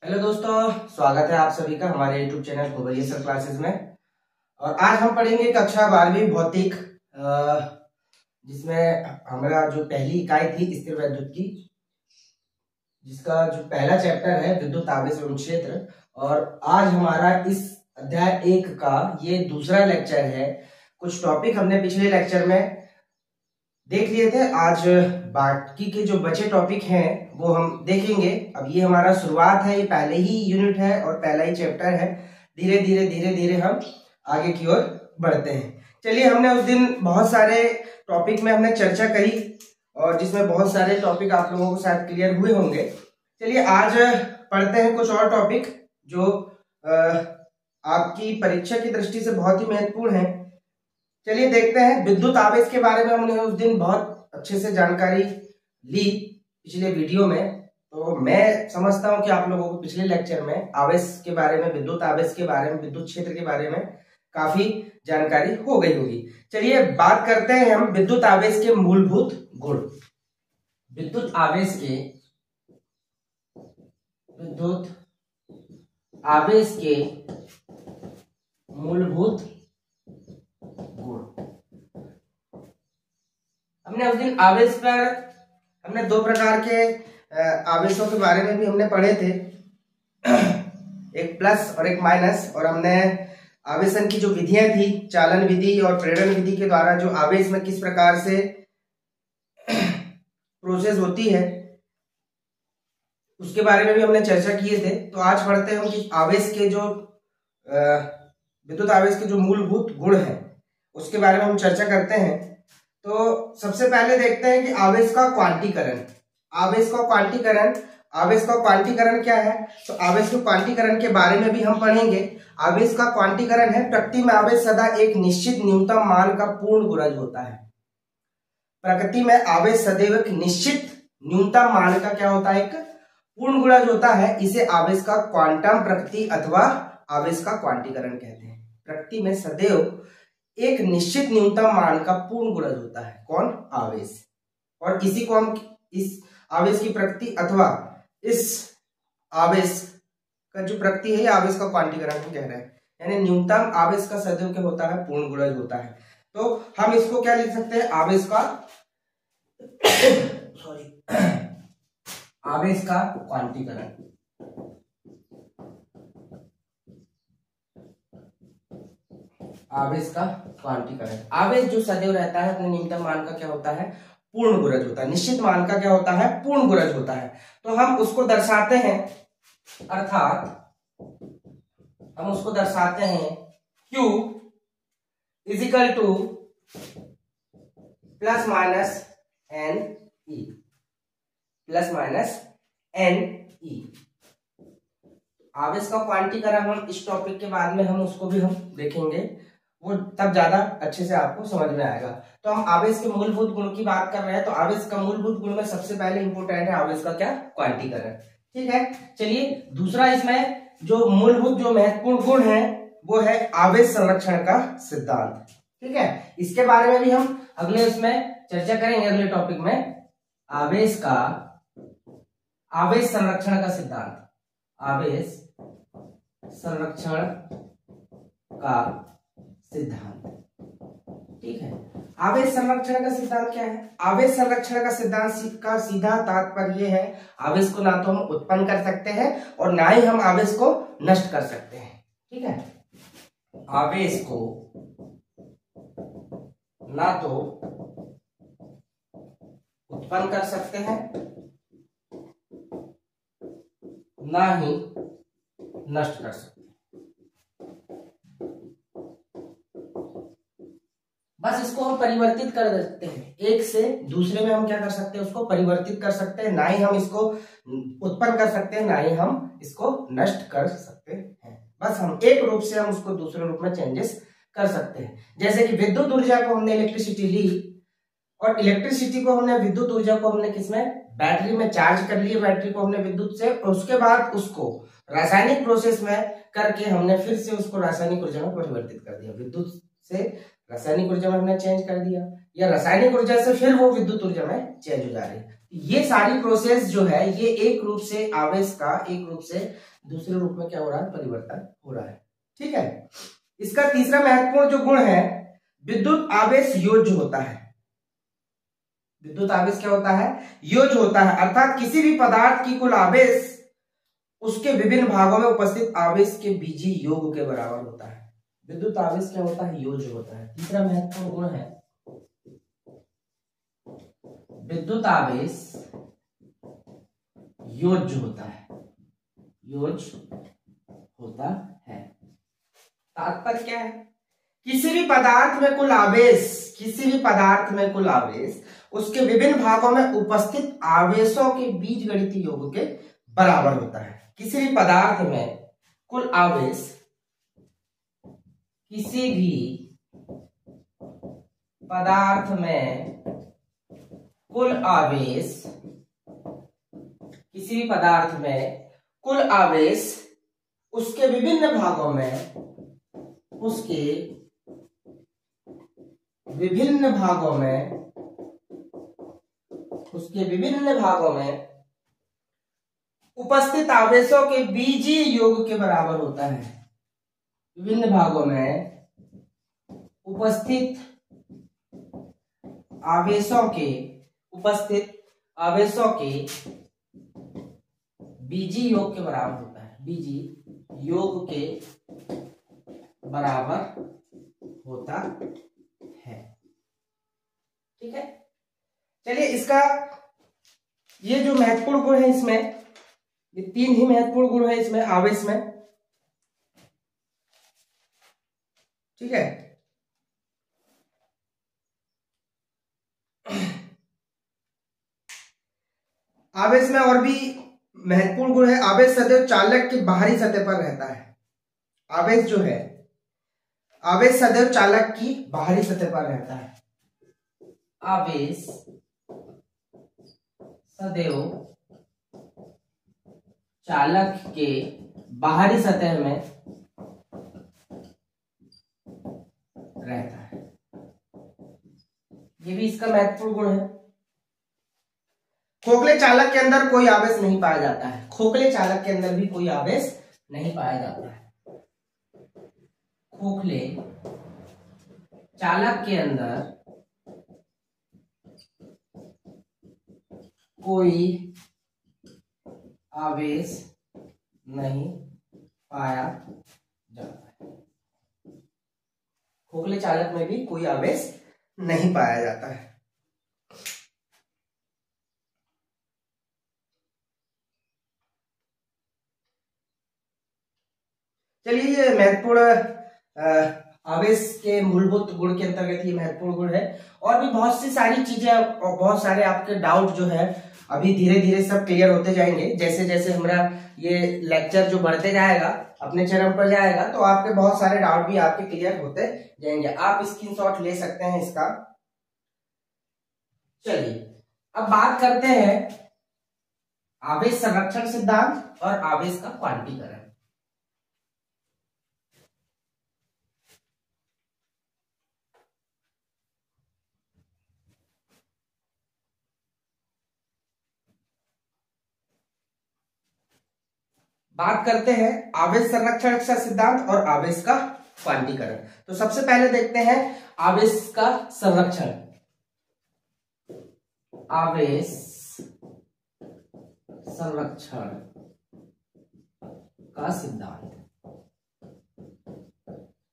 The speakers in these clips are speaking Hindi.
हेलो दोस्तों, स्वागत है आप सभी का हमारे YouTube channel global sir classes में। और आज हम पढ़ेंगे कक्षा 12वीं भौतिक, जिसमें हमारा जो पहली इकाई थी स्थिर वैद्युत की, जिसका जो पहला चैप्टर है विद्युत आवेश एवं क्षेत्र। और आज हमारा इस अध्याय 1 का ये दूसरा लेक्चर है। कुछ टॉपिक हमने पिछले लेक्चर में देख लिए थे, आज बाकी के जो बचे टॉपिक हैं वो हम देखेंगे। अब ये हमारा शुरुआत है, ये पहले ही यूनिट है और पहला ही चैप्टर है। धीरे धीरे हम आगे की ओर बढ़ते हैं। चलिए, हमने उस दिन बहुत सारे टॉपिक में हमने चर्चा करी और जिसमें बहुत सारे टॉपिक आप लोगों को शायद क्लियर हुए होंगे। चलिए आज पढ़ते हैं कुछ और टॉपिक जो आपकी परीक्षा की दृष्टि से बहुत ही महत्वपूर्ण है। चलिए देखते हैं। विद्युत आवेश के बारे में हमने उस दिन बहुत अच्छे से जानकारी ली पिछले वीडियो में। तो मैं समझता हूं कि आप लोगों को पिछले लेक्चर में आवेश के बारे में, विद्युत आवेश के बारे में, विद्युत क्षेत्र के बारे में काफी जानकारी हो गई होगी। चलिए बात करते हैं हम विद्युत आवेश के मूलभूत गुण। विद्युत आवेश के मूलभूत गुण। हमने उस दिन आवेश पर हमने दो प्रकार के आवेशों के बारे में भी हमने पढ़े थे, एक प्लस और एक माइनस। और हमने आवेशन की जो विधियां थी, चालन विधि और प्रेरण विधि के द्वारा जो आवेश में किस प्रकार से प्रोसेस होती है उसके बारे में भी हमने चर्चा किए थे। तो आज पढ़ते हैं कि आवेश के जो विद्युत आवेश के जो मूलभूत गुण हैं उसके बारे में हम चर्चा करते हैं। तो सबसे पहले देखते हैं कि आवेश का क्वांटीकरण। आवेश का क्वांटीकरण क्या है? तो आवेश के क्वांटीकरण के बारे में भी हम पढ़ेंगे। आवेश का क्वांटीकरण है, प्रकृति में आवेश सदा एक निश्चित न्यूनतम मान का पूर्ण गुणज होता है। प्रकृति में आवेश सदैव एक निश्चित न्यूनतम मान का क्या होता है? एक पूर्ण गुणज होता है। इसे आवेश का क्वांटम प्रकृति अथवा आवेश का क्वांटीकरण कहते हैं। प्रकृति में सदैव एक निश्चित न्यूनतम मान का पूर्ण गुणज होता है। कौन? आवेश। और इसी को हम इस आवेश की प्रकृति अथवा इस आवेश का जो प्रकृति है, आवेश का क्वांटीकरण को कह रहे हैं। यानी न्यूनतम आवेश का सदैव क्या होता है? पूर्ण गुणज होता है। तो हम इसको क्या लिख सकते हैं? आवेश का आवेश का क्वांटीकरण। आवेश का क्वांटीकरण। आवेश जो सदैव रहता है अपने न्यूनतम मान का क्या होता है? पूर्ण गुणज होता है। निश्चित मान का क्या होता है? पूर्ण गुणज होता है। तो हम उसको दर्शाते हैं, अर्थात हम उसको दर्शाते हैं Q equal to plus minus n e, plus minus n e. आवेश का क्वांटीकरण हम इस टॉपिक के बाद में हम उसको भी हम देखेंगे, वो तब ज्यादा अच्छे से आपको समझ में आएगा। तो हम आवेश के मूलभूत गुण की बात कर रहे हैं। तो आवेश का मूलभूत गुण में सबसे पहले इंपोर्टेंट है आवेश का क्या? क्वांटीकरण। ठीक है। चलिए दूसरा इसमें जो मूलभूत जो महत्वपूर्ण गुण है वो है आवेश संरक्षण का सिद्धांत। ठीक है। इसके बारे में भी हम अगले इसमें चर्चा करेंगे, अगले टॉपिक में। आवेश संरक्षण का सिद्धांत। आवेश संरक्षण का सिद्धांत। ठीक है। आवेश संरक्षण का सिद्धांत क्या है? आवेश संरक्षण का सिद्धांत का सीधा तात्पर्य है आवेश को ना तो हम उत्पन्न कर सकते हैं और ना ही हम आवेश को नष्ट कर सकते हैं। ठीक है। आवेश को ना तो उत्पन्न कर सकते हैं ना ही नष्ट कर सकते हैं। बस इसको हम परिवर्तित कर सकते हैं, एक से दूसरे में हम क्या कर सकते हैं? उसको परिवर्तित कर सकते हैं। ना ही हम इसको उत्पन्न कर सकते हैं, ना ही हम इसको नष्ट कर सकते हैं। बस हम एक रूप से हम उसको दूसरे रूप में चेंजेस कर सकते हैं। जैसे कि विद्युत ऊर्जा को हमने इलेक्ट्रिसिटी ली और इलेक्ट्रिसिटी को हमने, विद्युत ऊर्जा को हमने किसमें? बैटरी में चार्ज कर लिए, बैटरी को हमने विद्युत से, और उसके बाद उसको रासायनिक प्रोसेस में करके हमने फिर से उसको रासायनिक ऊर्जा में परिवर्तित कर दिया। विद्युत से रासायनिक ऊर्जा में हमने चेंज कर दिया, या रासायनिक ऊर्जा से फिर वो विद्युत ऊर्जा में चेंज हो जा रही है। ये सारी प्रोसेस जो है ये एक रूप से आवेश का, एक रूप से दूसरे रूप में क्या हो रहा है, परिवर्तन हो रहा है। ठीक है। इसका तीसरा महत्वपूर्ण जो गुण है, विद्युत आवेश योज्य होता है। विद्युत आवेश क्या होता है, योज्य होता है, अर्थात किसी भी पदार्थ की कुल आवेश उसके विभिन्न भागों में उपस्थित आवेश के बीजीय योग के बराबर होता है। विद्युत आवेश क्या होता है, योज्य होता है। तीसरा महत्वपूर्ण गुण है विद्युत आवेश योज्य होता है, योज्य होता है। तात्पर्य क्या है, किसी भी पदार्थ में कुल आवेश, किसी भी पदार्थ में कुल आवेश उसके विभिन्न भागों में उपस्थित आवेशों के बीजगणितीय योग के बराबर होता है। किसी भी पदार्थ में कुल आवेश, किसी भी पदार्थ में कुल आवेश, किसी भी पदार्थ में कुल आवेश उसके विभिन्न भागों में, उसके विभिन्न भागों में, उसके विभिन्न भागों में उपस्थित आवेशों के बीजीय योग के बराबर होता है। विभिन्न भागों में उपस्थित आवेशों के, उपस्थित आवेशों के बीजीय योग के बराबर होता है, बीजीय योग के बराबर होता है। ठीक है। चलिए, इसका ये जो महत्वपूर्ण गुण है, इसमें ये तीन ही महत्वपूर्ण गुण है इसमें आवेश में। ठीक है। आवेश में और भी महत्वपूर्ण गुण है, आवेश सदैव चालक की बाहरी सतह पर रहता है। आवेश जो है, आवेश सदैव चालक की बाहरी सतह पर रहता है। आवेश सदैव चालक के बाहरी सतह में रहता है। ये भी इसका महत्वपूर्ण गुण है। खोखले चालक के अंदर कोई आवेश नहीं पाया जाता है। खोखले चालक के अंदर भी कोई आवेश नहीं पाया जाता है। खोखले चालक के अंदर कोई आवेश नहीं पाया जाता है। खोखले चालक में भी कोई आवेश नहीं पाया जाता है। चलिए, ये महत्वपूर्ण आवेश के मूलभूत गुण के अंतर्गत ये महत्वपूर्ण गुण है। और भी बहुत सी सारी चीजें और बहुत सारे आपके डाउट जो है अभी धीरे धीरे सब क्लियर होते जाएंगे। जैसे जैसे हमारा ये लेक्चर जो बढ़ते जाएगा, अपने चरम पर जाएगा, तो आपके बहुत सारे डाउट भी आपके क्लियर होते जाएंगे। आप स्क्रीनशॉट ले सकते हैं इसका। चलिए, अब बात करते हैं आवेश संरक्षण सिद्धांत और आवेश का क्वांटीकरण। बात करते हैं आवेश संरक्षण का सिद्धांत और आवेश का क्वांटीकरण। तो सबसे पहले देखते हैं आवेश का संरक्षण। आवेश संरक्षण का सिद्धांत।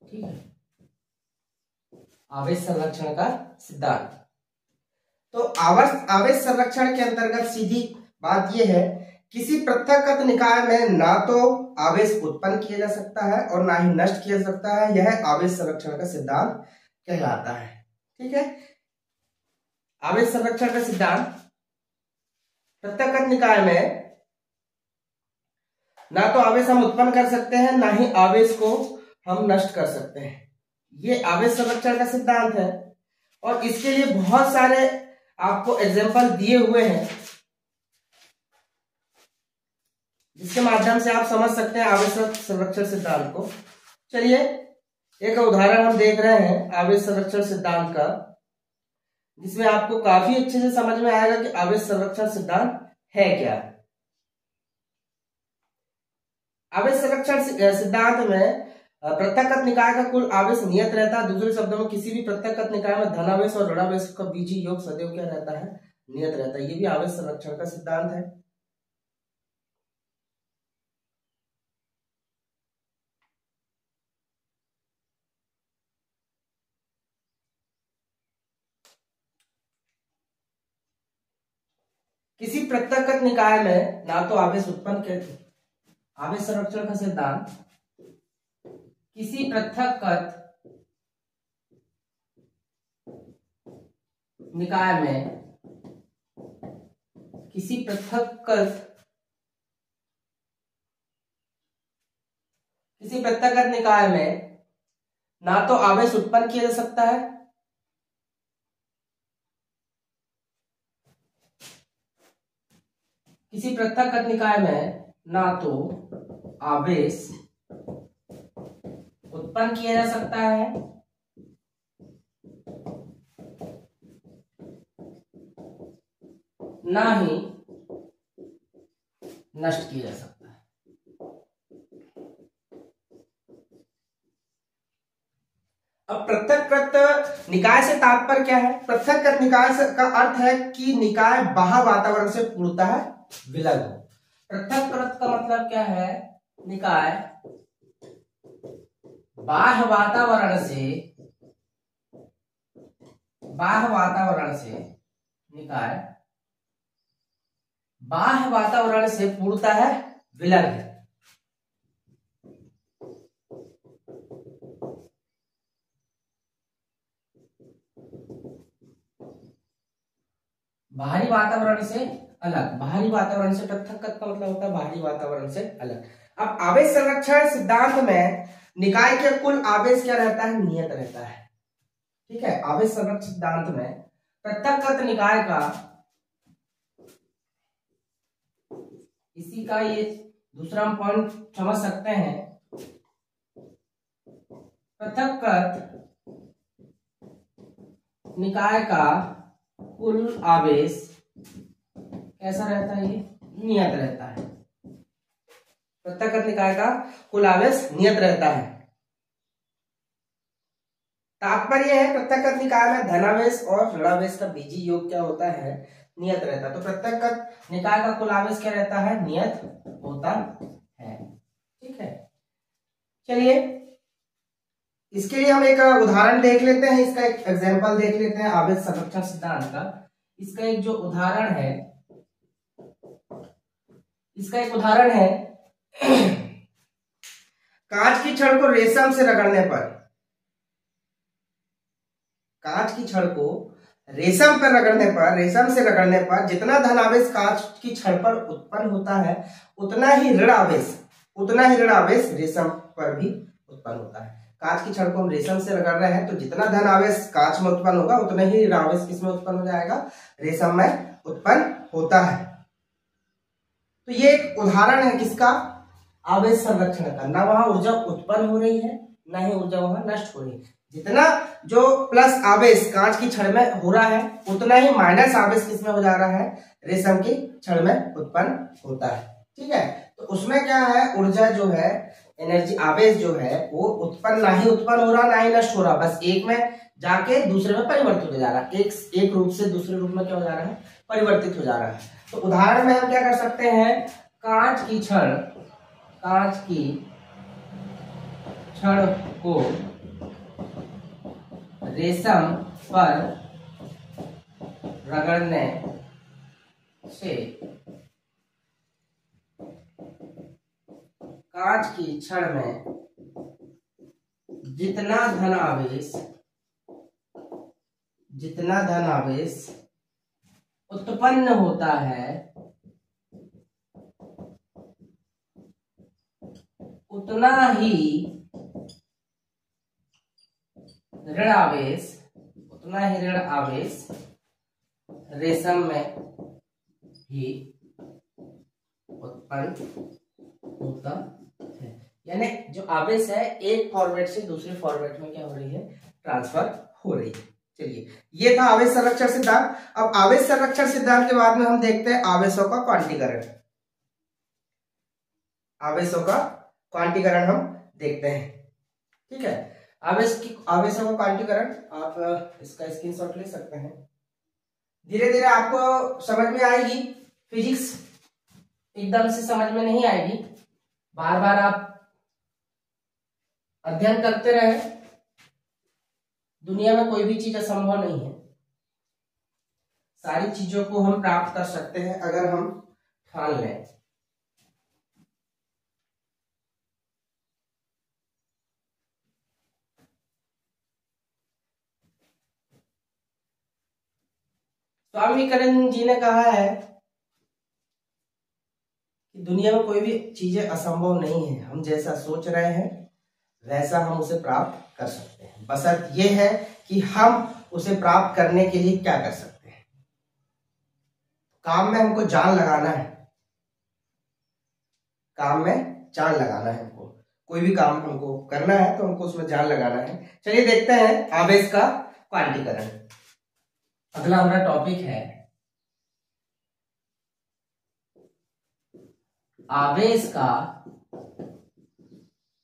ठीक है, आवेश संरक्षण का सिद्धांत। तो आवेश संरक्षण के अंतर्गत सीधी बात यह है, किसी पृथक निकाय में ना तो आवेश उत्पन्न किया जा सकता है और ना ही नष्ट किया जा सकता है। यह आवेश संरक्षण का सिद्धांत कहलाता है। ठीक है, आवेश संरक्षण का सिद्धांत, पृथक निकाय में ना तो आवेश हम उत्पन्न कर सकते हैं, ना ही आवेश को हम नष्ट कर सकते हैं। ये आवेश संरक्षण का सिद्धांत है। और इसके लिए बहुत सारे आपको एग्जाम्पल दिए हुए हैं, जिसके माध्यम से आप समझ सकते हैं आवेश संरक्षण सिद्धांत को। चलिए, एक उदाहरण हम देख रहे हैं आवेश संरक्षण सिद्धांत का, जिसमें आपको काफी अच्छे से समझ में आएगा कि आवेश संरक्षण सिद्धांत है क्या। आवेश संरक्षण सिद्धांत में पृथक्कृत निकाय का कुल आवेश नियत रहता है। दूसरे शब्दों में किसी भी पृथक्कृत निकाय में धनावेश और ऋणावेश का बीजीय योग सदैव क्या रहता है, नियत रहता है। ये भी आवेश संरक्षण का सिद्धांत है। किसी पृथक्कृत निकाय में ना तो आवेश उत्पन्न करते, आवेश संरक्षण का सिद्धांत, किसी पृथक्कृत निकाय में, किसी पृथक्कृत निकाय में ना तो आवेश उत्पन्न किया जा सकता है, किसी पृथक्कृत निकाय में ना तो आवेश उत्पन्न किया जा सकता है, ना ही नष्ट किया जा सकता है। अब पृथक्कृत निकाय से तात्पर्य क्या है? पृथक्कृत निकाय का अर्थ है कि निकाय बाह्य वातावरण से पूर्णतः विलग हो। पृथक्कृत का मतलब क्या है? निकाय बाह्य वातावरण से निकाय बाह्य वातावरण से पूर्णतः विलग है। बाहरी वातावरण से अलग, बाहरी वातावरण से, पृथक्कृत का मतलब होता है बाहरी वातावरण से अलग। अब आवेश संरक्षण सिद्धांत में निकाय के कुल आवेश क्या रहता है? नियत रहता है। ठीक है, आवेश संरक्षण सिद्धांत में पृथक्कृत निकाय का, इसी का ये दूसरा हम पॉइंट समझ सकते हैं, पृथक्कृत निकाय का कुल आवेश कैसा रहता है? ये नियत रहता है। पृथक्कृत निकाय का कुल आवेश नियत रहता है। तात्पर्य है पृथक्कृत निकाय में धनावेश और ऋणावेश का बीजीय योग क्या होता है? नियत रहता है। तो पृथक्कृत निकाय का कुल आवेश क्या रहता है? नियत होता है। ठीक है, चलिए इसके लिए हम एक उदाहरण देख लेते हैं, इसका एक एग्जांपल देख लेते हैं आवेश संरक्षण सिद्धांत का। इसका एक जो उदाहरण है, इसका एक उदाहरण है कांच की छड़ को रेशम से रगड़ने पर, कांच की छड़ को रेशम पर रगड़ने पर, रेशम से रगड़ने पर जितना धनावेश कांच की छड़ पर उत्पन्न होता है उतना ही ऋण आवेश रेशम पर भी उत्पन्न होता है। कांच की छड़ को हम रेशम से रगड़ रहे हैं तो जितना धन आवेश कांच में उत्पन्न होगा उतना ही ऋण आवेश किसमें उत्पन्न हो जाएगा? रेशम में उत्पन्न होता है। तो ये एक उदाहरण है किसका? आवेश संरक्षण का। ना वहां ऊर्जा उत्पन्न हो रही है, ना ही ऊर्जा वहां नष्ट हो रही है। जितना जो प्लस आवेश कांच की छड़ में हो रहा है उतना ही माइनस आवेश किसमें हो जा रहा है? रेशम की छड़ में उत्पन्न होता है। ठीक है, तो उसमें क्या है? ऊर्जा जो है, एनर्जी, आवेश जो है वो उत्पन्न ना ही उत्पन्न हो रहा ना ही नष्ट हो रहा, बस एक में जाके दूसरे में परिवर्तित हो जा रहा है। एक रूप से दूसरे रूप में क्या हो जा रहा है? परिवर्तित हो जा रहा है। तो उदाहरण में हम क्या कर सकते हैं? कांच की छड़ को रेशम पर रगड़ने से कांच की छड़ में जितना धन आवेश उत्पन्न होता है उतना ही ऋण आवेश रेशम में भी उत्पन्न होता है। यानी जो आवेश है एक फॉर्मेट से दूसरे फॉर्मेट में क्या हो रही है? ट्रांसफर हो रही है। चलिए, ये था आवेश संरक्षण सिद्धांत। अब आवेश संरक्षण सिद्धांत के बाद में हम देखते हैं आवेशों का क्वांटीकरण। आवेशों का क्वांटीकरण हम देखते हैं। ठीक है, आवेशों का क्वांटीकरण आप इसका स्क्रीनशॉट ले सकते हैं। धीरे धीरे आपको समझ में आएगी। फिजिक्स एकदम से समझ में नहीं आएगी, बार बार आप अध्ययन करते रहे। दुनिया में कोई भी चीज असंभव नहीं है, सारी चीजों को हम प्राप्त कर सकते हैं अगर हम ठान लें। स्वामी विवेकानंद जी ने कहा है कि दुनिया में कोई भी चीजें असंभव नहीं है, हम जैसा सोच रहे हैं वैसा हम उसे प्राप्त कर सकते हैं, बशर्त ये है कि हम उसे प्राप्त करने के लिए क्या कर सकते हैं। काम में हमको जान लगाना है, काम में जान लगाना है हमको, कोई भी काम हमको करना है तो हमको उसमें जान लगाना है। चलिए देखते हैं आवेश का क्वांटीकरण। अगला हमारा टॉपिक है आवेश का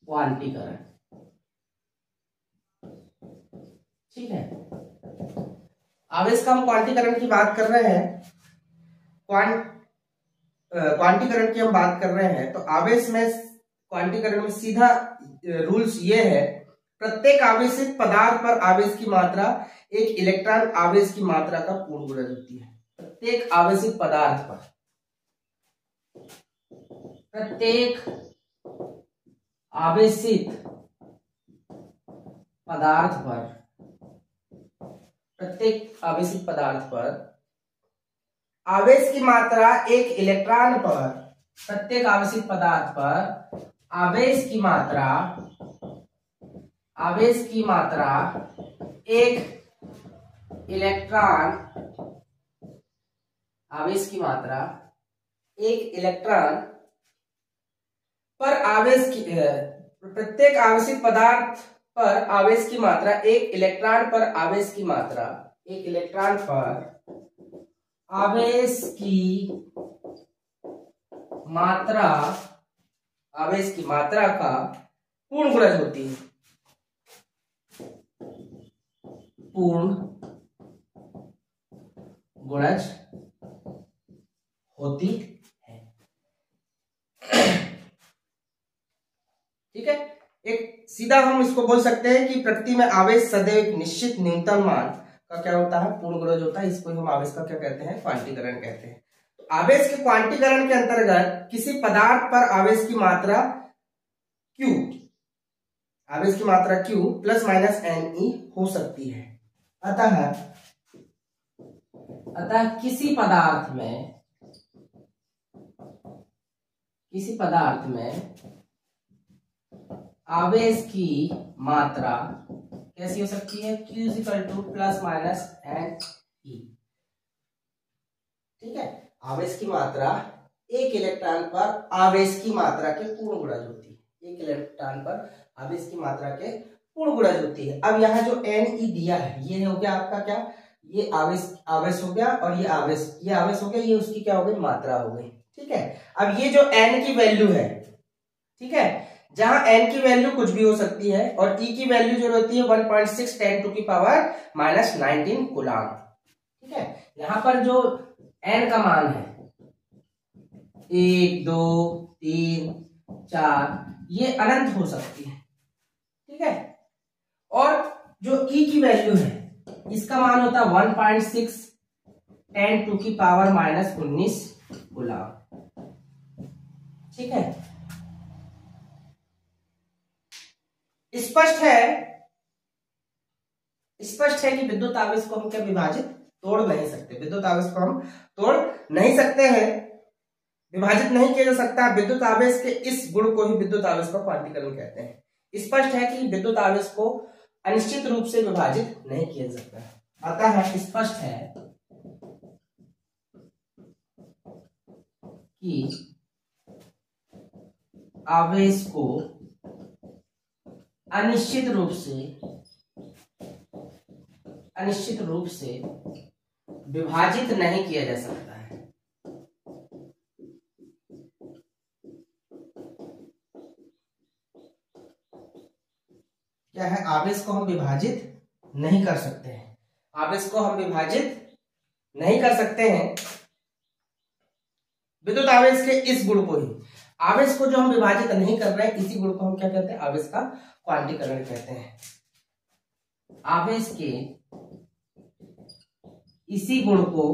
क्वांटीकरण। ठीक है, आवेश का हम क्वांटीकरण की बात कर रहे हैं, क्वांटीकरण की हम बात कर रहे हैं। तो आवेश में क्वांटीकरण में सीधा रूल्स ये है, प्रत्येक आवेशित पदार्थ पर आवेश की मात्रा एक इलेक्ट्रॉन आवेश की मात्रा का पूर्ण गुणज होती है। प्रत्येक आवेशित पदार्थ पर, प्रत्येक आवेशित पदार्थ पर, प्रत्येक आवेशित पदार्थ पर आवेश की मात्रा एक इलेक्ट्रॉन पर, प्रत्येक आवेशित पदार्थ पर आवेश की मात्रा एक इलेक्ट्रॉन, आवेश की मात्रा एक इलेक्ट्रॉन पर आवेश की, प्रत्येक आवेशित पदार्थ पर आवेश की मात्रा एक इलेक्ट्रॉन पर आवेश की मात्रा, एक इलेक्ट्रॉन पर आवेश की मात्रा, आवेश की मात्रा का पूर्ण गुणज होती है, पूर्ण गुणज होती है। ठीक है, एक सीधा हम इसको बोल सकते हैं कि प्रकृति में आवेश सदैव एक निश्चित न्यूनतम मान का क्या होता है, पूर्ण गुणज होता है। इसको हम आवेश का क्या कहते हैं, क्वांटीकरण कहते हैं। तो आवेश के क्वांटीकरण के अंतर्गत किसी पदार्थ पर आवेश की मात्रा Q, आवेश की मात्रा Q प्लस माइनस Ne हो सकती है। अतः किसी पदार्थ में आवेश की मात्रा कैसी हो सकती है, Q = प्लस माइनस Ne। ठीक है, आवेश की मात्रा एक इलेक्ट्रॉन पर आवेश की मात्रा के पूर्ण गुणज होती है, एक इलेक्ट्रॉन पर आवेश की मात्रा के पूर्ण गुणज होती है। अब यहाँ जो Ne दिया है ये हो गया आपका क्या, ये आवेश हो गया, और ये आवेश हो गया, ये उसकी क्या हो गई, मात्रा हो गई। ठीक है, अब ये जो N की वैल्यू है, ठीक है, जहां N की वैल्यू कुछ भी हो सकती है और E की वैल्यू जो रहती है 1.6 × 10⁻⁻19 कूलम। ठीक है, यहां पर जो N का मान है 1 2 3 4, ये अनंत हो सकती है। ठीक है, और जो E की वैल्यू है इसका मान होता है 1.6 × 10⁻⁻19 कूलम। ठीक है, स्पष्ट है कि विद्युत आवेश को हम क्या विभाजित तोड़ नहीं सकते, विद्युत आवेश को हम तोड़ नहीं सकते हैं, विभाजित नहीं किया जा सकता। विद्युत आवेश के इस गुण को ही विद्युत आवेश का क्वांटीकरण कहते हैं। स्पष्ट है कि विद्युत आवेश को अनिश्चित रूप से विभाजित नहीं किया जा सकता। अतः स्पष्ट है कि आवेश को अनिश्चित रूप से विभाजित नहीं किया जा सकता है। क्या है, आवेश को हम विभाजित नहीं कर सकते हैं, आवेश को हम विभाजित नहीं कर सकते हैं। विद्युत आवेश के इस गुण को ही, आवेश को जो हम विभाजित नहीं कर रहे हैं, इसी गुण को हम क्या कहते हैं, आवेश का क्वांटीकरण कहते हैं। आवेश के इसी गुण को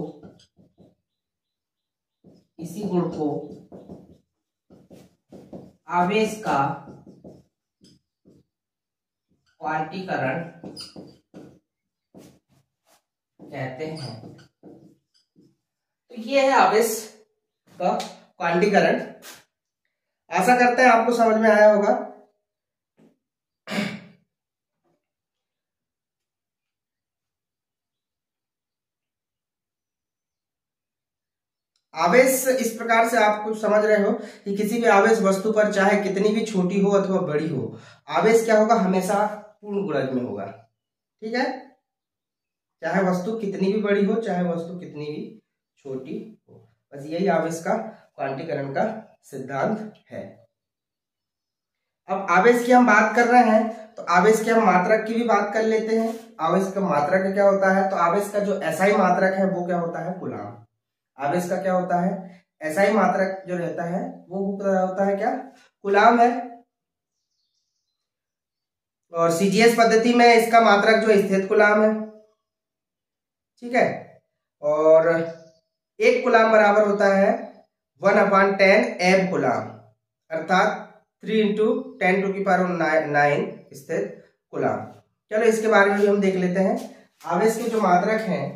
आवेश का क्वांटीकरण कहते हैं। तो ये है आवेश का क्वांटीकरण। आशा करते हैं आपको समझ में आया होगा। आवेश इस प्रकार से आप कुछ समझ रहे हो कि किसी भी आवेश वस्तु पर चाहे कितनी भी छोटी हो अथवा बड़ी हो, आवेश क्या होगा, हमेशा पूर्ण गुणज में होगा। ठीक है, चाहे वस्तु कितनी भी बड़ी हो, चाहे वस्तु कितनी भी छोटी हो, बस यही आवेश का क्वांटीकरण का सिद्धांत है। अब आवेश की हम बात कर रहे हैं तो आवेश की हम मात्रक की भी बात कर लेते हैं। आवेश का मात्रक क्या होता है, तो आवेश का जो एसआई मात्रक है वो क्या होता है, कूलाम। आवेश का क्या होता है, एसआई मात्रक जो रहता है वो होता है क्या, कूलाम है। और सीजीएस पद्धति में इसका मात्रक जो स्थित कूलाम है। ठीक है, और एक कूलाम बराबर होता है 1/10 एब कूलाम, अर्थात 3 × 10⁹ स्थित कूलाम। चलो इसके बारे में भी हम देख लेते हैं। आवेश के जो मात्रक हैं,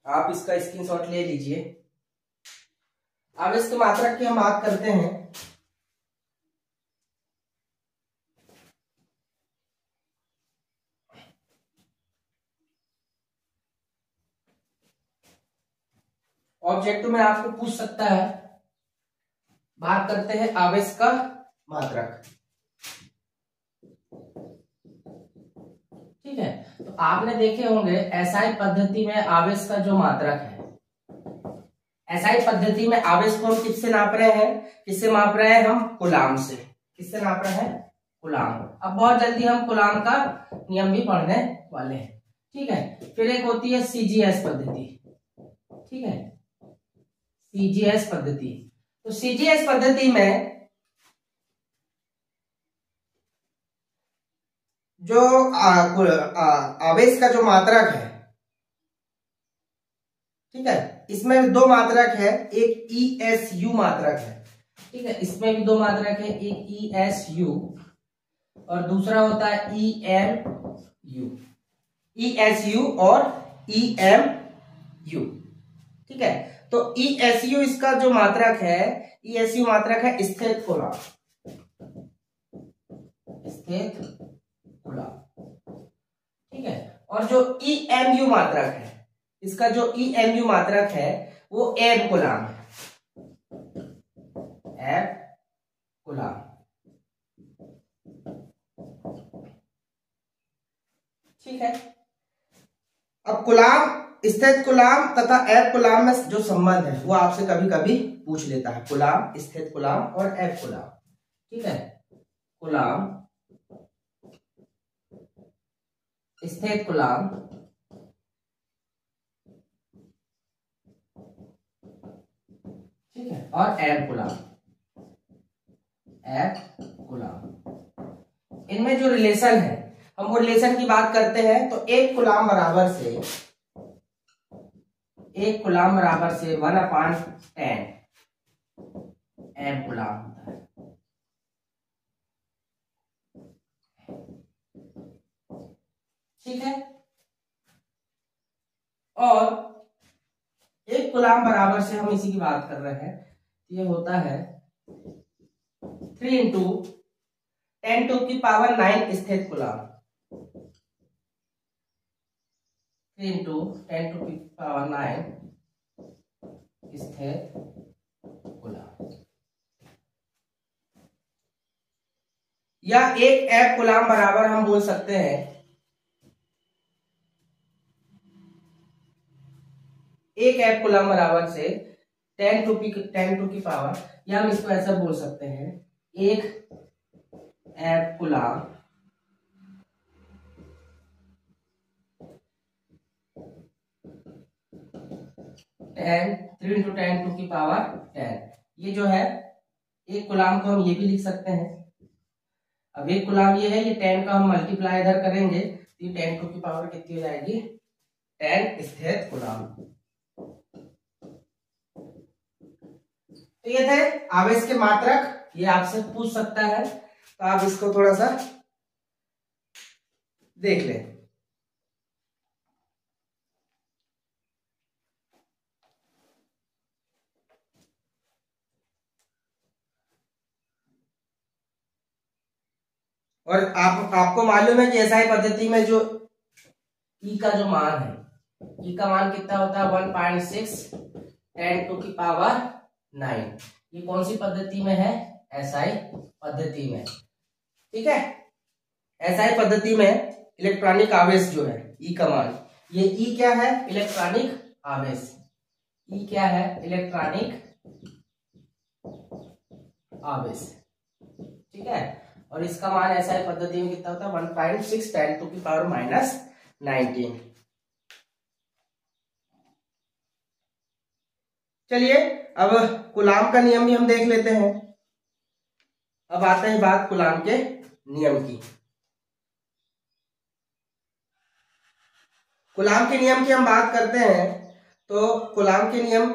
आप इसका स्क्रीनशॉट ले लीजिए। आवेश के मात्रक की हम बात करते हैं। ऑब्जेक्टिव में आपको पूछ सकता है। बात करते हैं आवेश का मात्रक। ठीक है, तो आपने देखे होंगे एसआई पद्धति में आवेश का जो मात्रक है, एसआई पद्धति में आवेश को हम किससे नाप रहे हैं, किससे माप रहे हैं, हम कूलाम से। किससे नाप रहे हैं, कूलाम। अब बहुत जल्दी हम कूलाम का नियम भी पढ़ने वाले हैं। ठीक है, फिर एक होती है सीजीएस पद्धति। ठीक है, सीजीएस पद्धति। तो सीजीएस पद्धति में जो आवेश का जो मात्रक है, ठीक है, इसमें दो मात्रक है, एक ESU मात्रक है। ठीक है, इसमें भी दो मात्रक है, एक ESU और दूसरा होता है EMU। ESU और EMU। ठीक है, तो ESU इसका जो मात्रक है, ESU मात्रक है स्थित कूलाम। स्थित कूलाम। ठीक है, और जो EMU मात्रक है, इसका जो EMU मात्रक है वो एब कूलाम है। एब कूलाम। ठीक है, अब कूलाम, स्थित कूलाम तथा एब कूलाम में जो संबंध है वो आपसे कभी कभी पूछ लेता है, कूलाम, स्थित कूलाम और एब कूलाम। ठीक है, कूलाम, स्थित कूलाम, ठीक है, और एब कूलाम। एब कूलाम, इनमें जो रिलेशन है, हम वो रिलेशन की बात करते हैं। तो एक कूलाम बराबर से 1/10 एब कूलाम होता है। ठीक है, और एक कूलाम बराबर से हम इसी की बात कर रहे हैं, ये होता है 3 × 10⁹ स्थित कूलाम। 3 × 10⁹ स्थित कूलाम, या एक एब कूलाम बराबर हम बोल सकते हैं एक एब कूलाम बराबर से 10⁻, या हम इसको ऐसा बोल सकते हैं, एक एब कूलाम 3 × 10⁻10। ये जो है 1 कूलाम को हम ये भी लिख सकते हैं। अब 1 कूलाम ये है, ये 10 का हम मल्टीप्लाई इधर करेंगे तो ये 10⁻⁻ कितनी हो जाएगी, 10 स्थिर कूलाम। तो ये थे आवेश के मात्रक, ये आपसे पूछ सकता है तो आप इसको थोड़ा सा देख लें। और आपको मालूम है कि एसआई पद्धति में जो ई का जो मान है, ई का मान कितना होता है, 1.6 10⁹। ये कौन सी पद्धति में है, एसआई पद्धति में। ठीक है, एसआई पद्धति में इलेक्ट्रॉनिक आवेश जो है ई का मान, ये ई क्या है, इलेक्ट्रॉनिक आवेश। ई क्या है, इलेक्ट्रॉनिक आवेश। ठीक है, और इसका मान एसआई पद्धति में कितना होता है, 1.6 10⁻⁹। चलिए अब कूलाम का नियम भी हम देख लेते हैं। अब आते हैं बात कूलाम के नियम की। कूलाम के नियम की हम बात करते हैं तो कूलाम के नियम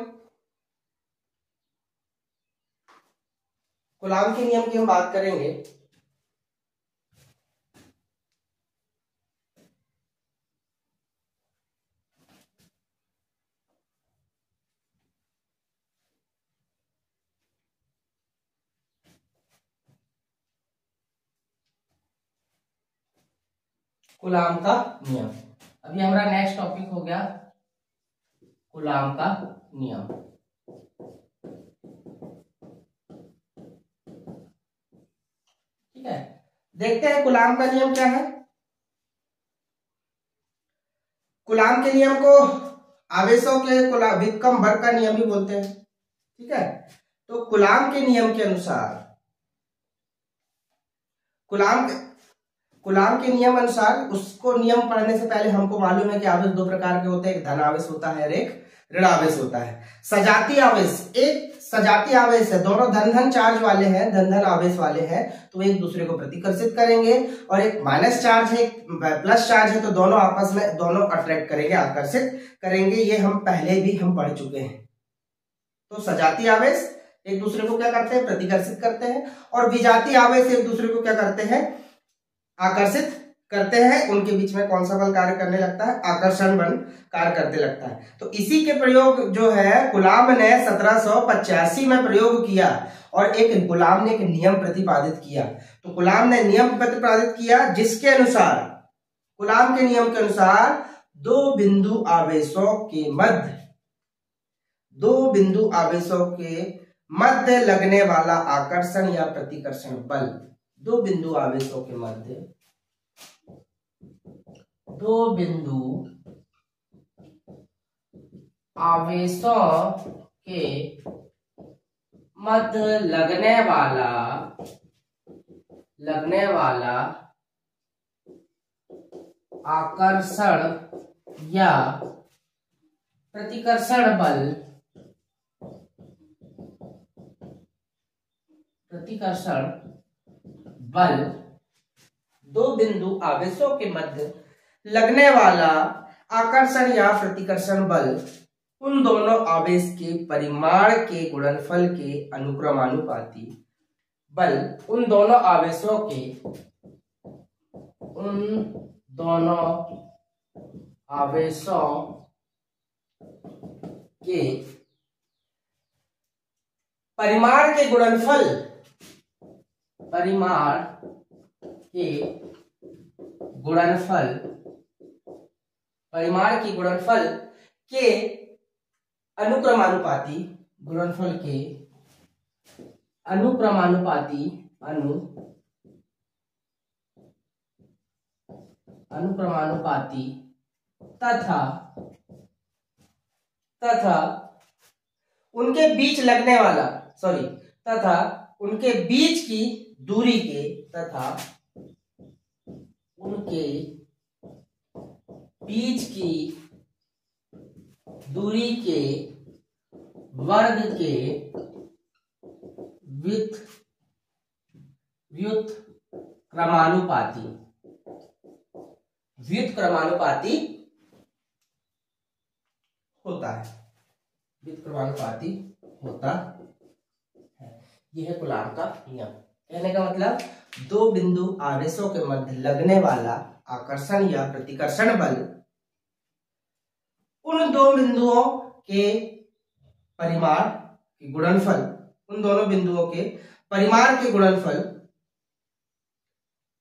की हम बात करेंगे। कूलाम का नियम, अभी हमारा नेक्स्ट टॉपिक हो गया कूलाम का नियम। ठीक है, देखते हैं कूलाम का नियम क्या है। कूलाम के नियम को आवेशों के व्युत्क्रम वर्ग का नियम भी बोलते हैं। ठीक है, तो कूलाम के नियम के अनुसार, कूलाम के नियम अनुसार, उसको नियम पढ़ने से पहले हमको मालूम है कि आवेश 2 प्रकार के होते हैं, एक धन आवेश होता है और एक ऋण आवेश होता है। सजातीय आवेश, एक सजातीय आवेश है, दोनों धन चार्ज वाले हैं, धन आवेश वाले हैं, तो एक दूसरे को प्रतिकर्षित करेंगे। और एक माइनस चार्ज है, एक प्लस चार्ज है, तो दोनों आपस में दोनों अट्रैक्ट करेंगे, आकर्षित करेंगे। ये हम पहले भी हम पढ़ चुके हैं। तो सजातीय आवेश एक दूसरे को क्या करते हैं, प्रतिकर्षित करते हैं, और विजातीय आवेश एक दूसरे को क्या करते हैं, आकर्षित करते हैं। उनके बीच में कौन सा बल कार्य करने लगता है, आकर्षण बल कार्य करने लगता है। तो इसी के प्रयोग जो है कूलाम ने 1785 में प्रयोग किया, और कूलाम ने एक नियम प्रतिपादित किया। तो कूलाम ने नियम प्रतिपादित किया जिसके अनुसार, कूलाम के नियम के अनुसार, दो बिंदु आवेशों के मध्य लगने वाला आकर्षण या प्रतिकर्षण बल, दो बिंदु आवेशों के मध्य लगने वाला आकर्षण या प्रतिकर्षण बल, दो बिंदु आवेशों के मध्य लगने वाला आकर्षण या प्रतिकर्षण बल उन दोनों आवेश के परिमाण के गुणनफल के अनुक्रमानुपाती बल, उन दोनों आवेशों के परिमाण के गुणनफल के अनुक्रमानुपाती तथा उनके बीच लगने वाला तथा उनके बीच की दूरी के वर्ग के व्युत्क्रमानुपाती होता है, व्युत्क्रमानुपाती होता है। यह है कूलाम का नियम। कहने का मतलब दो बिंदु आवेशों के मध्य लगने वाला आकर्षण या प्रतिकर्षण बल उन दो बिंदुओं के परिमाण के गुणनफल, उन दोनों बिंदुओं के परिमाण के गुणनफल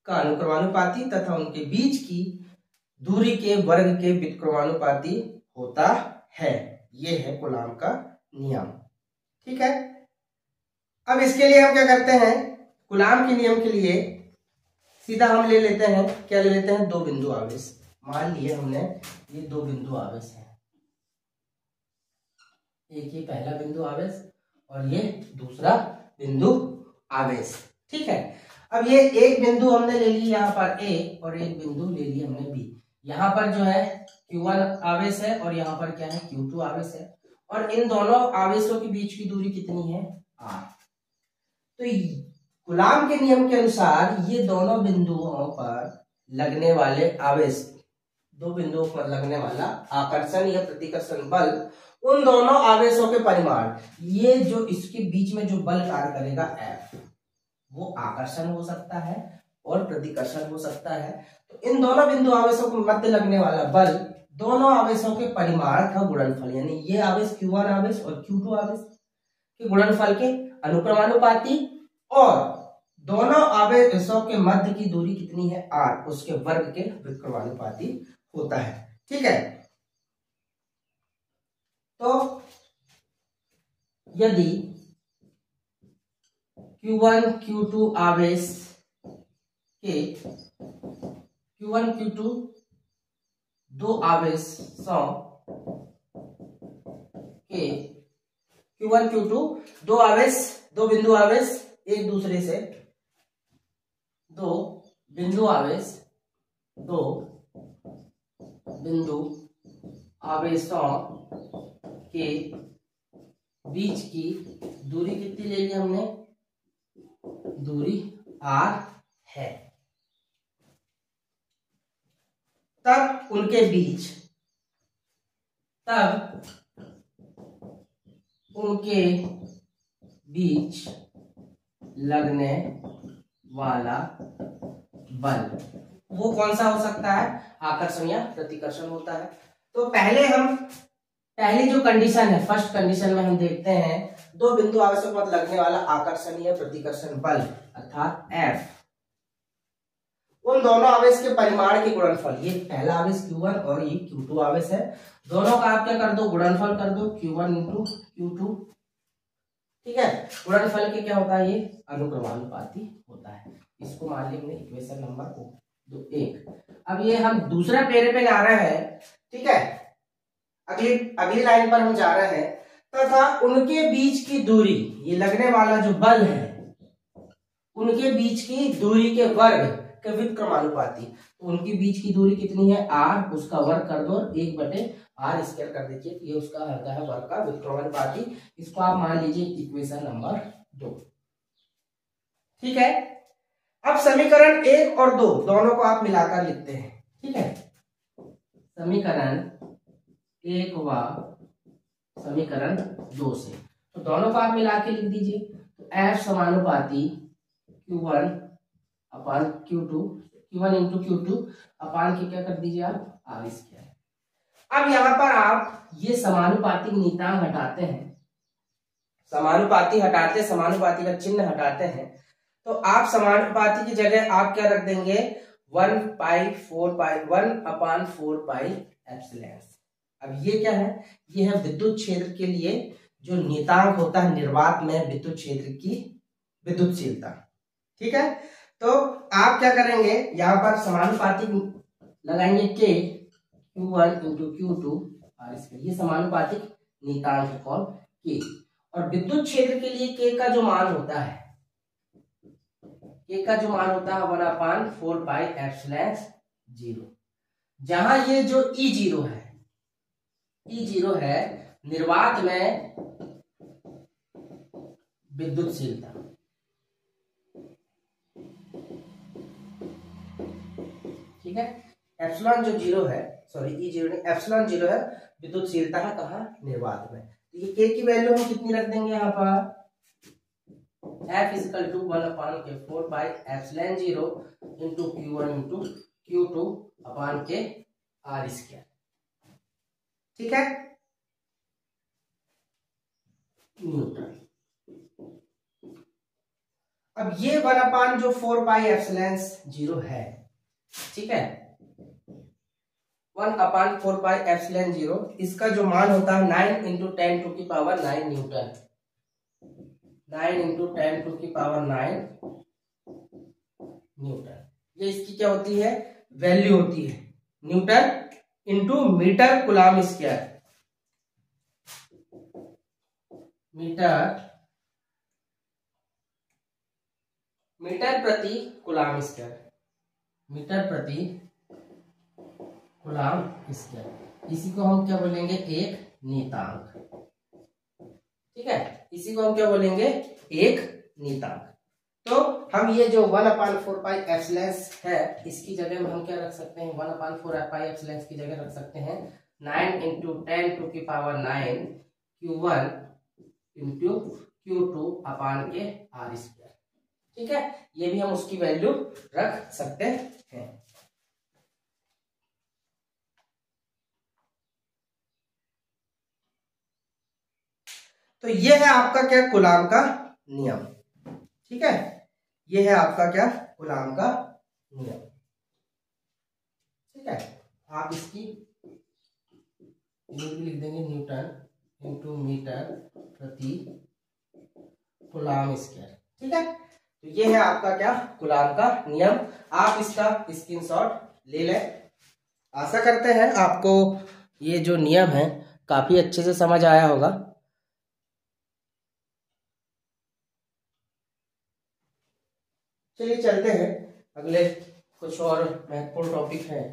का अनुक्रमानुपाती तथा उनके बीच की दूरी के वर्ग के व्युत्क्रमानुपाती होता है। यह है कूलाम का नियम। ठीक है, अब इसके लिए हम क्या करते हैं, कूलाम के नियम के लिए सीधा हम ले लेते हैं, क्या ले लेते हैं, दो बिंदु आवेश। मान लिए हमने ये दो बिंदु आवेश है, एक ये पहला बिंदु आवेश और ये दूसरा बिंदु आवेश। ठीक है, अब ये एक बिंदु हमने ले ली यहाँ पर A और एक बिंदु ले ली हमने B। यहाँ पर जो है Q1 आवेश है और यहाँ पर क्या है, Q2 आवेश है, और इन दोनों आवेशों के बीच की दूरी कितनी है, R। तो कूलाम के नियम के अनुसार ये दोनों बिंदुओं पर लगने वाले आवेश, दो बिंदुओं पर लगने वाला आकर्षण या प्रतिकर्षण बल, उन दोनों आवेशों के परिमाण, ये जो इसके बीच में जो बल कार्य करेगा F, वो आकर्षण हो सकता है और प्रतिकर्षण हो सकता है। तो इन दोनों बिंदु आवेशों के मध्य लगने वाला बल दोनों आवेशों के परिमाण का गुणनफल, यानी ये आवेश Q1 आवेश और Q2 आवेश के गुणनफल के अनुक्रमानुपाती, और दोनों आवेशों के मध्य की दूरी कितनी है, R, उसके वर्ग के व्युत्क्रमानुपाती होता है। ठीक है, तो यदि Q1 Q2 आवेश के Q1 Q2 दो आवेशों के Q1 Q2 दो आवेश, दो बिंदु आवेश एक दूसरे से, दो बिंदु आवेश, दो बिंदु आवेशों के बीच की दूरी कितनी ले ली हमने, दूरी R है, तब उनके बीच लगने वाला बल वो कौन सा हो सकता है, आकर्षण या प्रतिकर्षण होता है। तो पहली जो कंडीशन है, फर्स्ट कंडीशन में हम देखते हैं दो बिंदु आवेशों पर लगने वाला आकर्षण या प्रतिकर्षण बल अर्थात F, उन दोनों आवेश के परिमाण के गुणनफल, ये पहला आवेश Q1 और ये Q2 आवेश है, दोनों का आप क्या कर दो, गुणनफल कर दो, Q1 इंटू Q2। ठीक है, गुणनफल के क्या होता है, ये अनुक्रमानुपाती होता है। इसको मान लेंगे इक्वेशन नंबर 1। अब ये हम दूसरा पेरे पे जा रहे हैं। ठीक है, अगली लाइन पर हम जा रहे हैं, तथा उनके बीच की दूरी, ये लगने वाला जो बल है, उनके बीच की दूरी के वर्ग के व्युत्क्रमानुपाती। तो उनके बीच की दूरी कितनी है, R, उसका वर्ग कर दो 1/R स्क्वायर कर दीजिए, ये उसका होता है वर्ग का व्युत्क्रमानुपाती। इसको आप मान लीजिए इक्वेशन नंबर 2। ठीक है, अब समीकरण 1 और 2 दोनों को आप मिलाकर लिखते हैं। ठीक है, समीकरण 1 व समीकरण 2 से, तो दोनों को आप मिला के लिख दीजिए। तो F समानुपाती Q1 अपान Q2, Q1 into Q2 upon के क्या कर दीजिए आप, R स्क्वायर। अब यहां पर आप ये समानुपाती नियतांक हटाते हैं, समानुपाती का चिन्ह हटाते हैं, तो आप समानुपाती की जगह आप क्या रख देंगे, 1/4 एप्सिलॉन। अब ये क्या है, ये है विद्युत क्षेत्र के लिए जो नियतांक होता है निर्वात में विद्युत क्षेत्र की विद्युतशीलता। ठीक है, तो आप क्या करेंगे, यहां पर समानुपाती लगाएंगे K, Q1 into Q2 R square, ये समानुपातिक नियतांक है कौन, K। और विद्युत क्षेत्र के लिए K का जो मान होता है, K का जो मान होता है 1/4 एप्सिलॉन 0। जहां ये जो E0 है, निर्वात में विद्युतशीलता। ठीक है, एप्सिलॉन जो जीरो है, सॉरी ई जीरो नहीं, एप्सिलॉन जीरो है, विद्युतशीलता है कहाँ, निर्वात में। तो ये के की वैल्यू हम कितनी रख देंगे यहाँ पर, F equal to 1/K4 by epsilon zero into Q1 into Q2 upon के आर स्क्वायर। ठीक है, न्यूटन। अब ये 1/4 पाई एप्सिलॉन जीरो है, ठीक है, 1/4 पाई एप्सिलॉन जीरो, इसका जो मान होता है 9 इंटू 10⁹ न्यूटन, 9 इंटू 10⁹ न्यूटन। ये इसकी क्या होती है, वैल्यू होती है, newton into metre coulomb square, metre प्रति कूलाम स्क्वायर, मीटर प्रति कूलाम स्क्वायर। इसी को हम क्या बोलेंगे, एक नीतांक। ठीक है, इसी को हम क्या बोलेंगे, एक नीतांक। तो हम ये जो 1/4 पाई एप्सिलॉन है, इसकी जगह में हम क्या रख सकते हैं, 1/4 पाई एप्सिलॉन की जगह रख सकते हैं 9 into 10⁹ Q1 into Q2 upon के आर स्क्वायर। ठीक है, ये भी हम उसकी वैल्यू रख सकते हैं। तो ये है आपका क्या, कूलाम का नियम। ठीक है, ये है आपका क्या, कूलाम का नियम। ठीक है, आप इसकी भी लिख देंगे, न्यूटन इंटू मीटर प्रति कूलाम स्क्वायर। ठीक है, तो ये है आपका क्या, कूलाम का नियम। आप इसका स्क्रीनशॉट ले लें। आशा करते हैं आपको ये जो नियम है काफी अच्छे से समझ आया होगा। चलिए चलते हैं, अगले कुछ और महत्वपूर्ण टॉपिक हैं।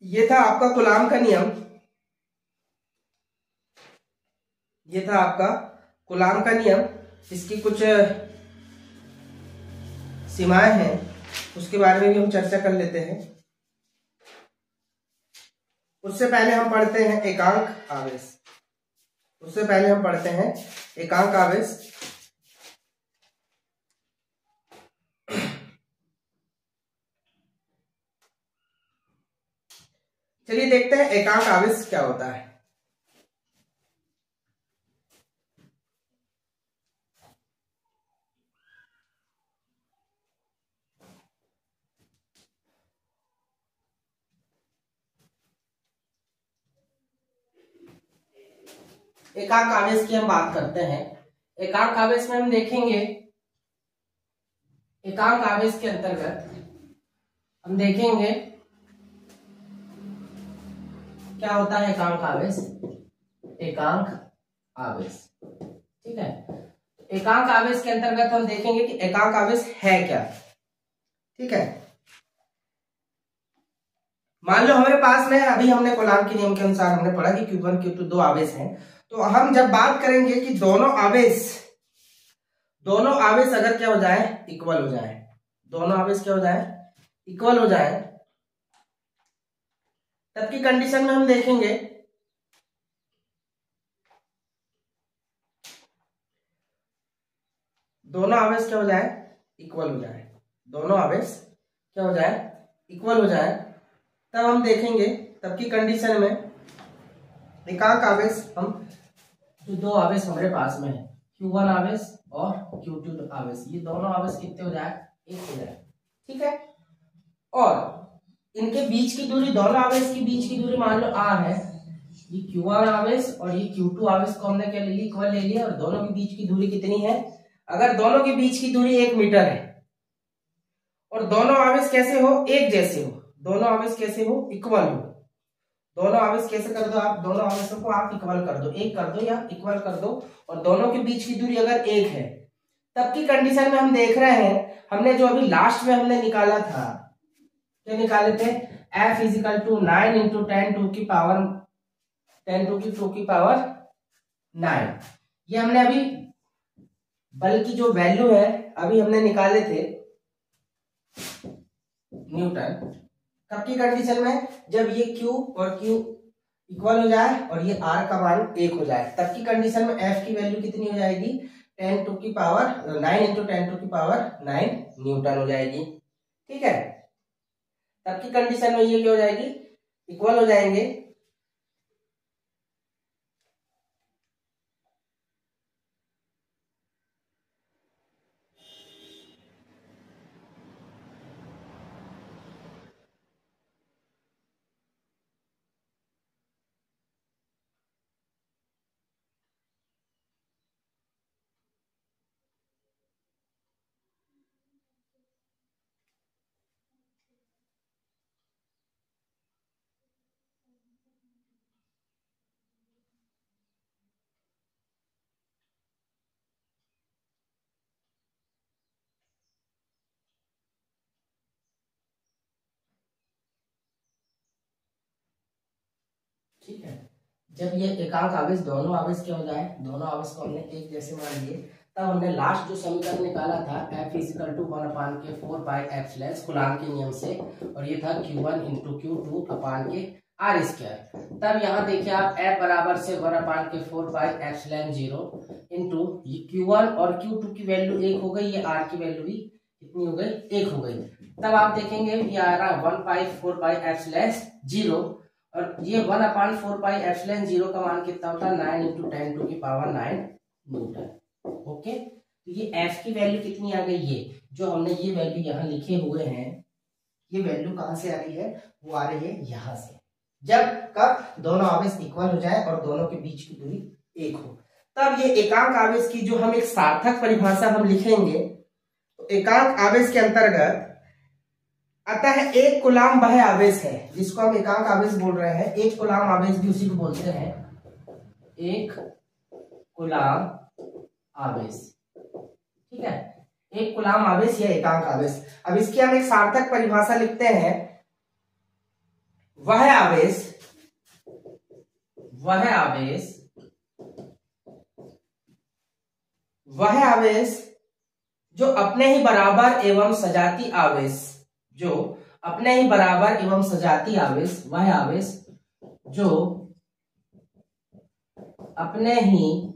ये था आपका कूलाम का नियम, ये था आपका कूलाम का नियम। इसकी कुछ सीमाएं हैं, उसके बारे में भी हम चर्चा कर लेते हैं। उससे पहले हम पढ़ते हैं एकांक आवेश, उससे पहले हम पढ़ते हैं एकांक आवेश। चलिए देखते हैं एकांक आवेश क्या होता है। एकांक आवेश की हम बात करते हैं। एकांक आवेश में हम देखेंगे, एकांक आवेश के अंतर्गत हम देखेंगे क्या होता है एकांक आवेश, एकांक आवेश। ठीक है, एकांक आवेश के अंतर्गत हम देखेंगे कि एकांक आवेश है क्या। ठीक है, मान लो हमारे पास में, अभी हमने कूलाम के नियम के अनुसार हमने पढ़ा कि Q1 Q2 दो आवेश हैं। तो हम जब बात करेंगे कि दोनों आवेश अगर क्या हो जाए, इक्वल हो जाए, दोनों आवेश क्या हो जाए, इक्वल हो जाए, तब की कंडीशन में हम देखेंगे दोनों आवेश क्या हो जाए, इक्वल हो जाए, दोनों आवेश क्या हो जाए, इक्वल हो जाए। तब हम देखेंगे, तब की कंडीशन में एकांक आवेश, हम जो दो आवेश हमारे पास में है, Q1 आवेश और Q2 आवेश, ये दोनों आवेश कितने हो जाए, 1 हो जाए। ठीक है, और इनके बीच की दूरी, दोनों आवेश के बीच की दूरी मान लो r है, ये Q1 आवेश और ये Q2 आवेश को हमने क्या ले लिया, इक्वल ले लिया, और दोनों के बीच की दूरी कितनी है, अगर दोनों के बीच की दूरी 1 मीटर है और दोनों आवेश कैसे हो, एक जैसे हो, दोनों आवेश कैसे हो, इक्वल हो, दोनों आवेश कैसे कर दो आप, दोनों आवेशों को आप इक्वल कर दो, एक कर दो या इक्वल कर दो, और दोनों के बीच की दूरी अगर 1 है, तब की कंडीशन में हम देख रहे हैं, हमने जो अभी लास्ट में हमने निकाला था, क्या निकाले थे, F equal to 9 into 10 to की पावर 9, ये हमने अभी बल की जो वैल्यू है अभी हमने निकाले थे न्यूटन, कब की कंडीशन में, जब ये Q और Q इक्वल हो जाए और ये R का मान 1 हो जाए, तब की कंडीशन में F की वैल्यू कितनी हो जाएगी, 10 टू की पावर 9 इंटू 10 टू की पावर 9 न्यूटन हो जाएगी। ठीक है, तब की कंडीशन में ये क्या हो जाएगी, इक्वल हो जाएंगे। ठीक है, जब ये एकांक आवेश, दोनों आवेश क्या हो जाए, दोनों आवेश को हमने एक जैसे मान लिए, तब हमने लास्ट जो समीकरण निकाला था F equal to 1/4 pi epsilon coulomb के नियम से, और ये था Q1 इंटू Q2 अपान के R स्क्वायर। तब यहाँ देखिए आप F बराबर से 1/4 पाई एप्सिलॉन 0 इंटू ये Q1 और Q2 की वैल्यू 1 हो गई, ये R की वैल्यू भी कितनी हो गई, 1 हो गई। तब आप देखेंगे ये आ रहा 1/4 पाई एप्सिलॉन 0, और ये 1/4 पाई एप्सिलॉन 0 का मान कितना होता है, 9 इंटू 10 टू की पावर 9 न्यूटन। ओके, तो ये F की वैल्यू कितनी आ गई, ये जो हमने ये वैल्यू यहाँ लिखे हुए हैं, ये वैल्यू कहां से आ रही है, वो आ रही है यहां से, जब कब दोनों आवेश इक्वल हो जाए और दोनों के बीच की दूरी 1 हो, तब ये एकांक आवेश की जो हम एक सार्थक परिभाषा हम लिखेंगे, तो एकांक आवेश के अंतर्गत अतः एक कूलाम वह आवेश है जिसको हम एकांक आवेश बोल रहे हैं, एक कूलाम आवेश भी उसी को बोलते हैं, एक कूलाम आवेश। ठीक है, एक कूलाम आवेश या एकांक आवेश। अब इसकी हम एक सार्थक परिभाषा लिखते हैं, वह आवेश जो अपने ही बराबर एवं सजाती आवेश, जो अपने ही बराबर एवं सजाती आवेश, वह आवेश जो अपने ही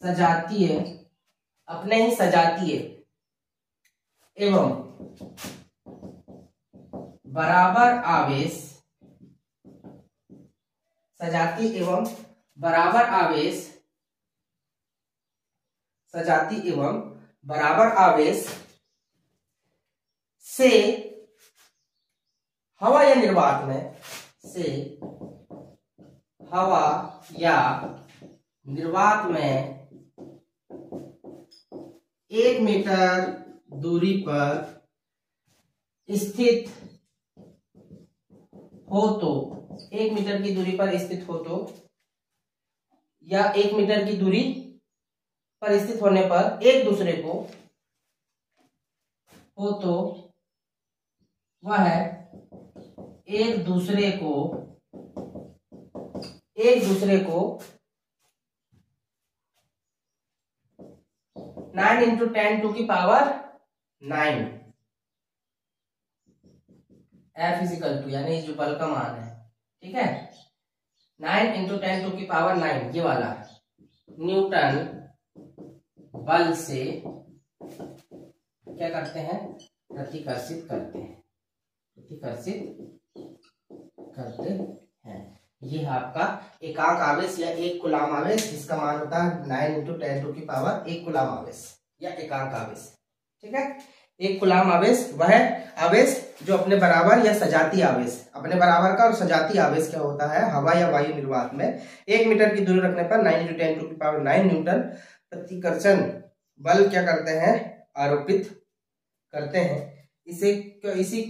सजातीय एवं बराबर आवेश, सजाती एवं बराबर आवेश से हवा या निर्वात में, से हवा या निर्वात में 1 मीटर दूरी पर स्थित हो तो, 1 मीटर की दूरी पर स्थित हो तो, या 1 मीटर की दूरी पर स्थित होने पर एक दूसरे को हो तो वह एक दूसरे को 9 इंटू 10 टू की पावर 9 F इजिकल टू, यानी जो बल का मान है, ठीक है, 9 इंटू 10 टू की पावर 9, ये वाला न्यूटन बल से क्या करते हैं, प्रतिकर्षित करते हैं। ये है आपका एकांक आवेश या एक कूलाम आवेश, जिसका मान होता है 9 × 10⁻⁰ एक कूलाम आवेश या एकांक आवेश। ठीक है, एक कूलाम आवेश वह आवेश जो अपने बराबर या सजातीय आवेश, अपने बराबर का और सजातीय आवेश क्या होता है, हवा या वायु निर्वात में 1 मीटर की दूरी रखने पर 9 × 10⁹ न्यूटन प्रतिकर्षण बल क्या करते हैं, आरोपित करते हैं। इसी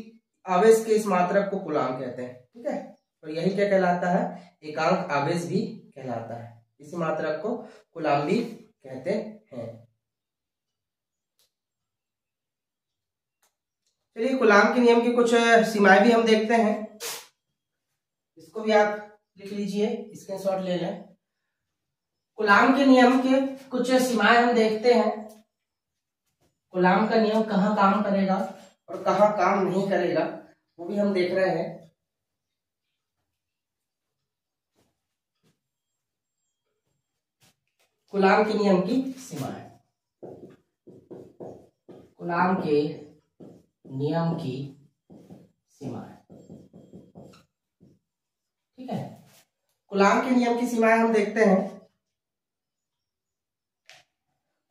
आवेश के इस मात्रक को कूलाम कहते हैं। ठीक है, और यही क्या कहलाता है, एकांक आवेश भी कहलाता है। इसी मात्रक को कूलाम भी कहते हैं। चलिए, कूलाम के नियम की कुछ सीमाएं भी हम देखते हैं। इसको भी आप लिख लीजिए, स्क्रीनशॉट ले लें। कूलाम के नियम के कुछ सीमाएं हम देखते हैं। कूलाम का नियम कहाँ काम करेगा और कहाँ काम नहीं करेगा, वो भी हम देख रहे हैं। कूलाम के नियम की सीमाएं, कूलाम के नियम की सीमाएं। ठीक है, कूलाम के नियम की सीमाएं हम देखते हैं।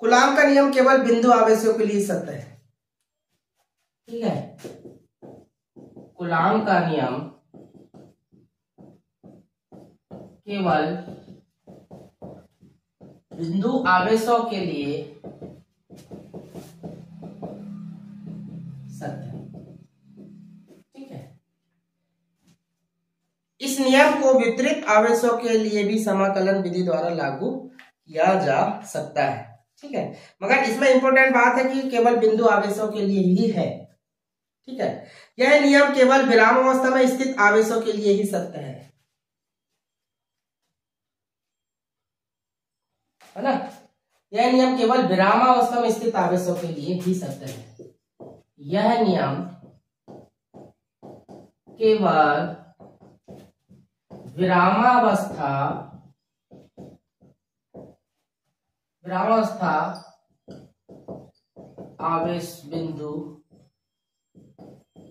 कूलाम का नियम केवल बिंदु आवेशों के लिए सत्य है। ठीक है, कूलाम का नियम केवल बिंदु आवेशों के लिए सत्य है। ठीक है, इस नियम को वितरित आवेशों के लिए भी समाकलन विधि द्वारा लागू किया जा सकता है। ठीक है, मगर इसमें इंपॉर्टेंट बात है कि केवल बिंदु आवेशों के लिए ही है। ठीक है, यह नियम केवल विराम अवस्था में स्थित आवेशों के लिए ही सत्य है ना। यह नियम केवल विरामावस्था में स्थित आवेशों के लिए ही सत्य है। यह नियम केवल विरामावस्था आवेश बिंदु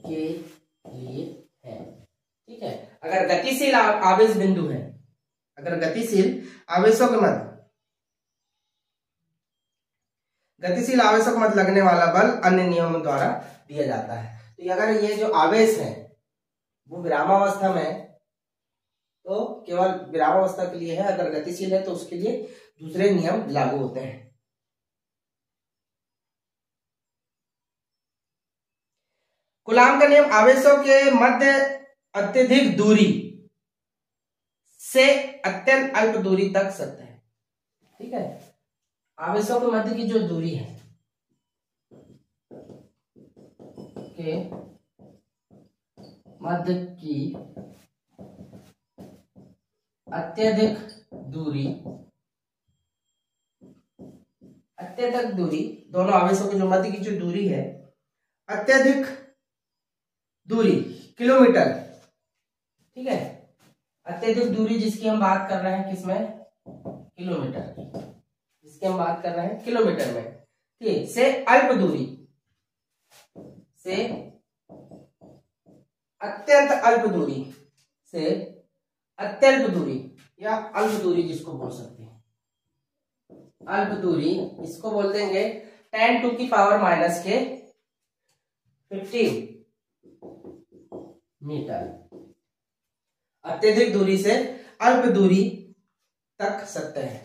के लिए है। ठीक है, अगर गतिशील आवेश बिंदु है, अगर गतिशील आवेशों के मध्य गतिशील आवेशों के मध्य लगने वाला बल अन्य नियमों द्वारा दिया जाता है। तो अगर ये जो आवेश है वो विरामावस्था में है तो केवल विरामावस्था के लिए है, अगर गतिशील है तो उसके लिए दूसरे नियम लागू होते हैं। कूलाम का नियम आवेशों के मध्य अत्यधिक दूरी से अत्यंत अल्प दूरी तक सत्य है। ठीक है, आवेशों के मध्य की जो दूरी है के मध्य की अत्यधिक दूरी दोनों आवेशों के जो मध्य की जो दूरी है, अत्यधिक दूरी किलोमीटर। ठीक है, अत्यधिक दूरी जिसकी हम बात कर रहे हैं किसमें, किलोमीटर की, जिसकी हम बात कर रहे हैं किलोमीटर में। ठीक, से अल्प दूरी से अत्यंत अल्प दूरी से अत्यल्प दूरी या अल्प दूरी जिसको बोल सकते हैं, अल्प दूरी इसको बोल देंगे 10⁻⁻15 मीटर। अत्यधिक दूरी से अल्प दूरी तक सत्य है,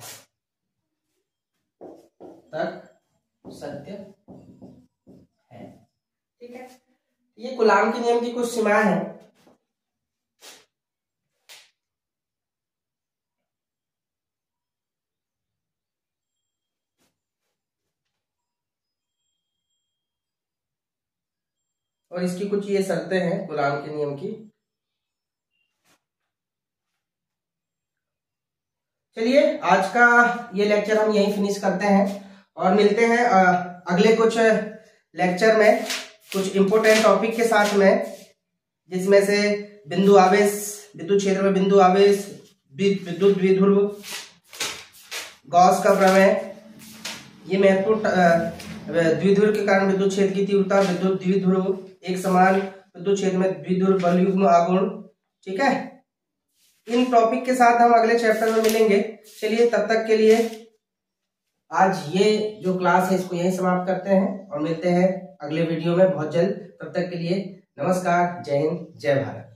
है। ठीक है, ये कूलाम के नियम की कुछ सीमाएं हैं। और इसकी कुछ ये शर्तें हैं कूलाम के नियम की। चलिए, आज का ये लेक्चर हम यहीं फिनिश करते हैं और मिलते हैं अगले कुछ लेक्चर में कुछ इंपोर्टेंट टॉपिक के साथ में, जिसमें से बिंदु आवेश, विद्युत क्षेत्र में बिंदु आवेश, विद्युत द्विध्रुव, गॉस का प्रमेय, ये महत्वपूर्ण द्विध्रुव के कारण विद्युत क्षेत्र की तीव्रता, विद्युत द्विध्रुव, एक समान विद्युत क्षेत्र में द्विध्रुव बल युग्म आघूर्ण। ठीक है, इन टॉपिक के साथ हम अगले चैप्टर में मिलेंगे। चलिए तब तक के लिए आज ये जो क्लास है इसको यहीं समाप्त करते हैं और मिलते हैं अगले वीडियो में बहुत जल्द। तब तक के लिए नमस्कार, जय हिंद, जय भारत।